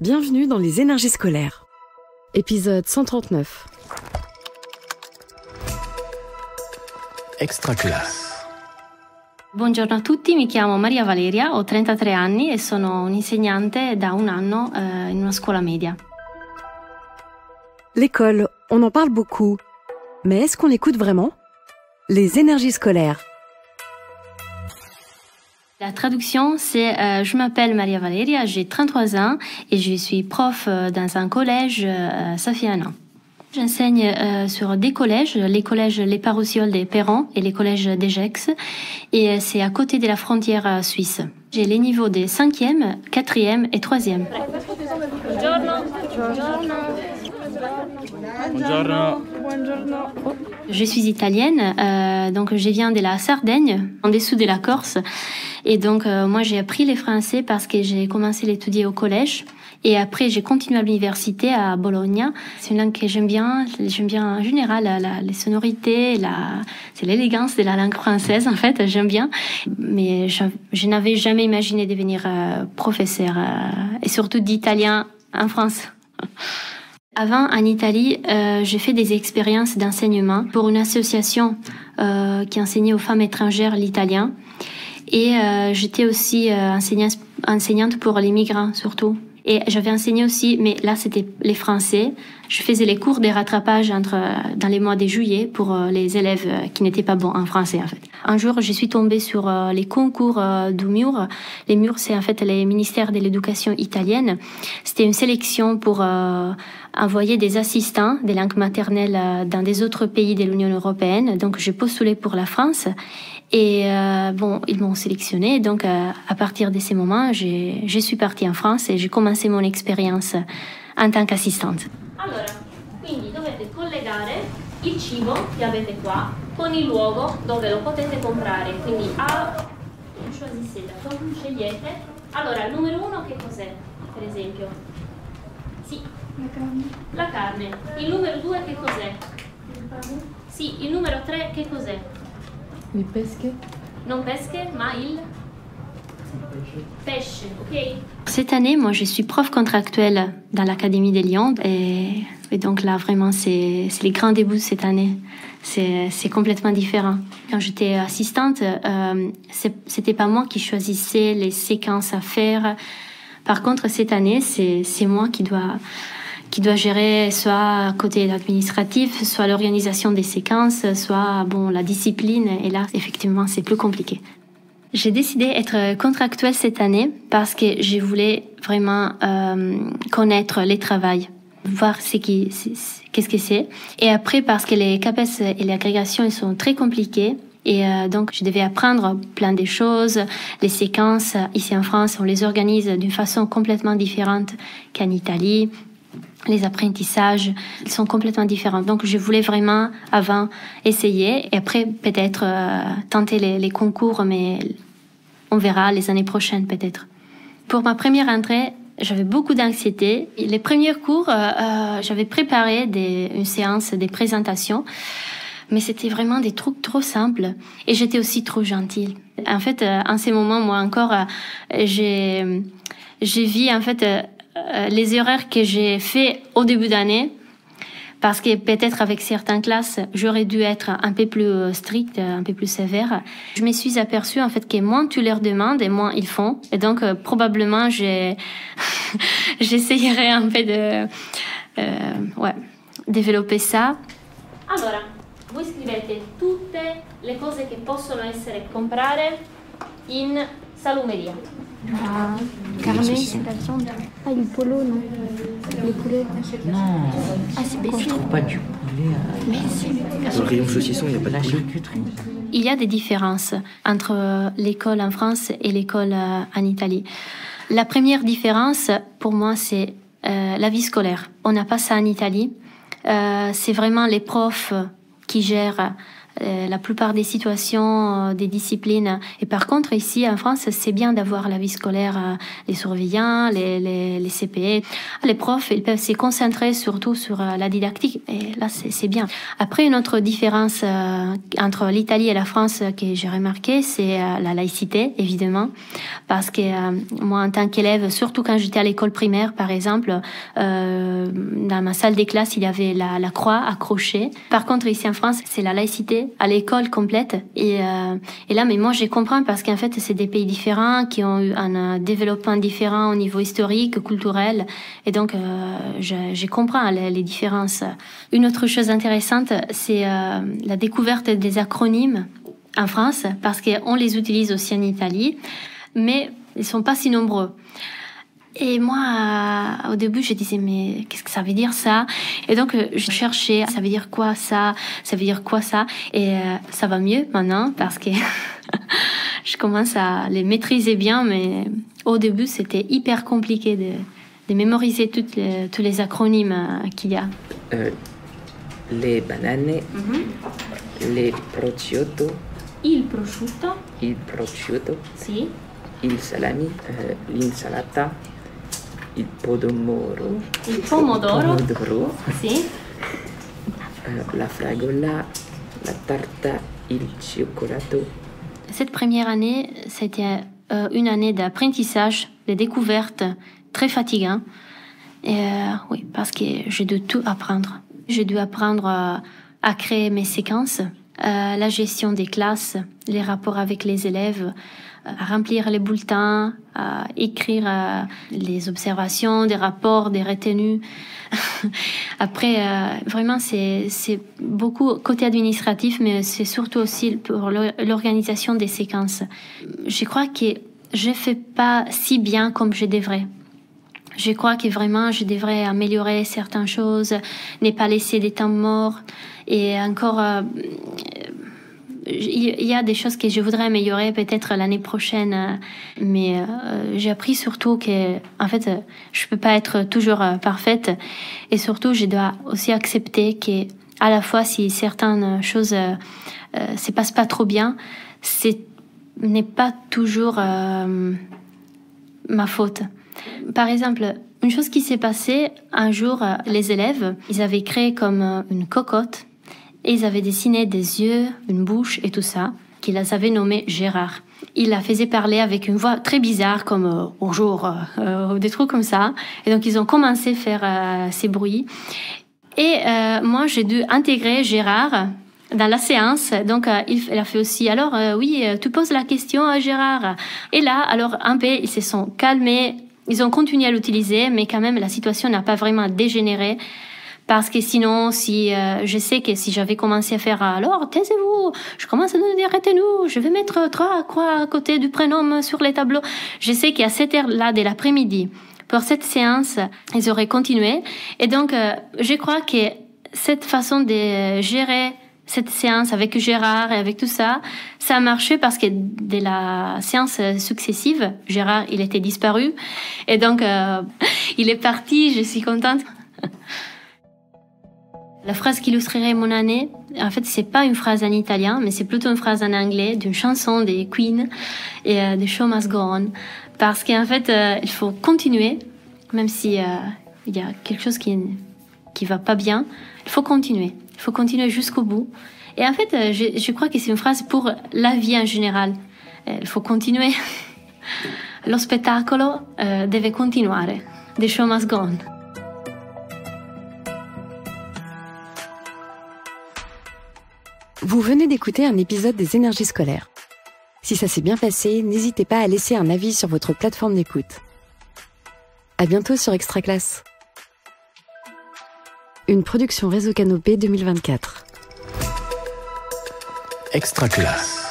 Bienvenue dans les énergies scolaires. Épisode 139. Extra classe. Buongiorno a tutti, mi chiamo Maria Valeria, ho 33 anni e sono un'insegnante da un anno in una scuola media. L'école, on en parle beaucoup. Mais est-ce qu'on l'écoute vraiment? Les énergies scolaires. La traduction, c'est je m'appelle Maria Valeria, j'ai 33 ans et je suis prof dans un collège, ça fait un an. J'enseigne sur des collèges, les collèges Les Paroussioles des Perron et les collèges des Gex, et c'est à côté de la frontière suisse. J'ai les niveaux des 5e, 4e et 3e. Buongiorno. Je suis italienne, donc je viens de la Sardaigne, en dessous de la Corse. Et donc moi j'ai appris le français parce que j'ai commencé à l'étudier au collège. Et après j'ai continué à l'université à Bologne. C'est une langue que j'aime bien en général, les sonorités, c'est l'élégance de la langue française en fait, j'aime bien. Mais je n'avais jamais imaginé devenir professeur, et surtout d'italien en France. Avant, en Italie, j'ai fait des expériences d'enseignement pour une association qui enseignait aux femmes étrangères l'italien. Et j'étais aussi enseignante pour les migrants, surtout. Et j'avais enseigné aussi, mais là, c'était les Français. Je faisais les cours de rattrapage dans les mois de juillet pour les élèves qui n'étaient pas bons en français, en fait. Un jour, je suis tombée sur les concours du MUR. Les MUR, c'est en fait les ministères de l'éducation italienne. C'était une sélection pour envoyer des assistants des langues maternelles dans des autres pays de l'Union européenne. Donc, j'ai postulé pour la France. Et ils m'ont sélectionnée. Donc, à partir de ces moments, je suis partie en France et j'ai commencé mon expérience en tant qu'assistante. Allora, quindi dovete collegare il cibo che avete qua con il luogo dove lo potete comprare. Quindi scegliete. Allora, il numero 1 che cos'è, per esempio? Sì. La carne. Il numero 2 che cos'è? Il pane. Sì, il numero 3 che cos'è? Il pesche. Non pesche, ma il pesce, ok? Cette année, moi, je suis prof contractuelle dans l'Académie de Lyon. Et donc là, vraiment, c'est les grands débuts cette année. C'est complètement différent. Quand j'étais assistante, c'était pas moi qui choisissais les séquences à faire. Par contre, cette année, c'est moi qui doit gérer soit côté administratif, soit l'organisation des séquences, soit la discipline. Et là, effectivement, c'est plus compliqué. J'ai décidé d'être contractuelle cette année parce que je voulais vraiment connaître les travails, voir qu'est-ce que c'est. Et après, parce que les CAPES et l'agrégation, ils sont très compliqués. Et donc, je devais apprendre plein de choses. Les séquences, ici en France, on les organise d'une façon complètement différente qu'en Italie. Les apprentissages, ils sont complètement différents. Donc, je voulais vraiment, avant, essayer. Et après, peut-être, tenter les concours, mais on verra les années prochaines, peut-être. Pour ma première entrée, j'avais beaucoup d'anxiété. Les premiers cours, j'avais préparé une séance, des présentations. Mais c'était vraiment des trucs trop simples. Et j'étais aussi trop gentille. En fait, en ces moments, moi encore, j'ai vu, en fait, les erreurs que j'ai fait au début d'année, parce que peut-être avec certaines classes, j'aurais dû être un peu plus stricte, un peu plus sévère. Je me suis aperçue, en fait, que moins tu leur demandes et moins ils font. Et donc, probablement, j'essayerai un peu de développer ça. Allora, voi scrivete tutte le cose che possono essere comprare in salumeria. Carne, la viande. Ah, le polo, non. Les poulets. Non. Ah, c'est pas Je trouve pas du poulet. Mais si. Dans le rayon saucisson, il n'y a pas de La poulet. charcuterie. Il y a des différences entre l'école en France et l'école en Italie. La première différence, pour moi, c'est la vie scolaire. On n'a pas ça en Italie. C'est vraiment les profs qui gèrent la plupart des situations, des disciplines. Et par contre, ici en France, c'est bien d'avoir la vie scolaire, les surveillants, les CPE. Les profs, ils peuvent se concentrer surtout sur la didactique. Et là, c'est bien. Après, une autre différence entre l'Italie et la France que j'ai remarqué, c'est la laïcité, évidemment. Parce que moi, en tant qu'élève, surtout quand j'étais à l'école primaire, par exemple, dans ma salle des classes, il y avait la croix accrochée. Par contre, ici en France, c'est la laïcité à l'école complète. Et là, mais moi, je comprends parce qu'en fait, c'est des pays différents qui ont eu un développement différent au niveau historique, culturel. Et donc, je comprends les différences. Une autre chose intéressante, c'est la découverte des acronymes en France, parce qu'on les utilise aussi en Italie, mais ils sont pas si nombreux. Et moi, au début, je disais, mais qu'est-ce que ça veut dire ça? Et donc, je cherchais, ça veut dire quoi ça? Ça veut dire quoi ça? Et ça va mieux maintenant parce que je commence à les maîtriser bien, mais au début, c'était hyper compliqué de mémoriser tous les acronymes qu'il y a. Les bananes, les prosciutto. Il prosciutto. Il prosciutto. Sì. Il salami, l'insalata. Il pomodoro. Il pomodoro. Sì. La fragola, la tarta, il cioccolato. Cette première année, c'était une année d'apprentissage, de découverte, très fatigant. Oui, parce que j'ai dû tout apprendre. J'ai dû apprendre à créer mes séquences, la gestion des classes, les rapports avec les élèves, à remplir les bulletins, à écrire les observations, des rapports, des retenues. Après, vraiment, c'est beaucoup côté administratif, mais c'est surtout aussi pour l'organisation des séquences. Je crois que je fais pas si bien comme je devrais. Je crois que vraiment, je devrais améliorer certaines choses, ne pas laisser des temps morts. Et encore, il y a des choses que je voudrais améliorer peut-être l'année prochaine. Mais j'ai appris surtout que, en fait, je peux pas être toujours parfaite. Et surtout, je dois aussi accepter que, à la fois, si certaines choses se passent pas trop bien, n'est pas toujours ma faute. Par exemple, une chose qui s'est passée, un jour, les élèves, ils avaient créé comme une cocotte et ils avaient dessiné des yeux, une bouche et tout ça, qu'ils avaient nommé Gérard. Ils la faisaient parler avec une voix très bizarre comme « bonjour », des trucs comme ça. Et donc, ils ont commencé à faire ces bruits. Et moi, j'ai dû intégrer Gérard dans la séance. Donc, il a fait aussi, alors, oui, tu poses la question à Gérard. Et là, alors, un peu, ils se sont calmés. Ils ont continué à l'utiliser, mais quand même, la situation n'a pas vraiment dégénéré. Parce que sinon, je sais que si j'avais commencé à faire, alors, taisez-vous, je commence à donner des retenues, je vais mettre 3 croix à côté du prénom sur les tableaux. Je sais qu'à cette heure-là de l'après-midi, pour cette séance, ils auraient continué. Et donc, je crois que cette façon de gérer cette séance avec Gérard et avec tout ça, ça a marché parce que dès la séance successive, Gérard, il était disparu. Et donc, il est parti, je suis contente. La phrase qui illustrerait mon année, en fait, c'est pas une phrase en italien, mais c'est plutôt une phrase en anglais d'une chanson des Queen et de Show Must Go On. Parce qu'en fait, il faut continuer, même si il y a quelque chose qui va pas bien, il faut continuer. Il faut continuer jusqu'au bout. Et en fait, je crois que c'est une phrase pour la vie en général. Il faut continuer. Lo spettacolo deve continuare. The show must go on. Vous venez d'écouter un épisode des Énergies scolaires. Si ça s'est bien passé, n'hésitez pas à laisser un avis sur votre plateforme d'écoute. À bientôt sur Extra Classe. Une production Réseau Canopé 2024. Extra Classe.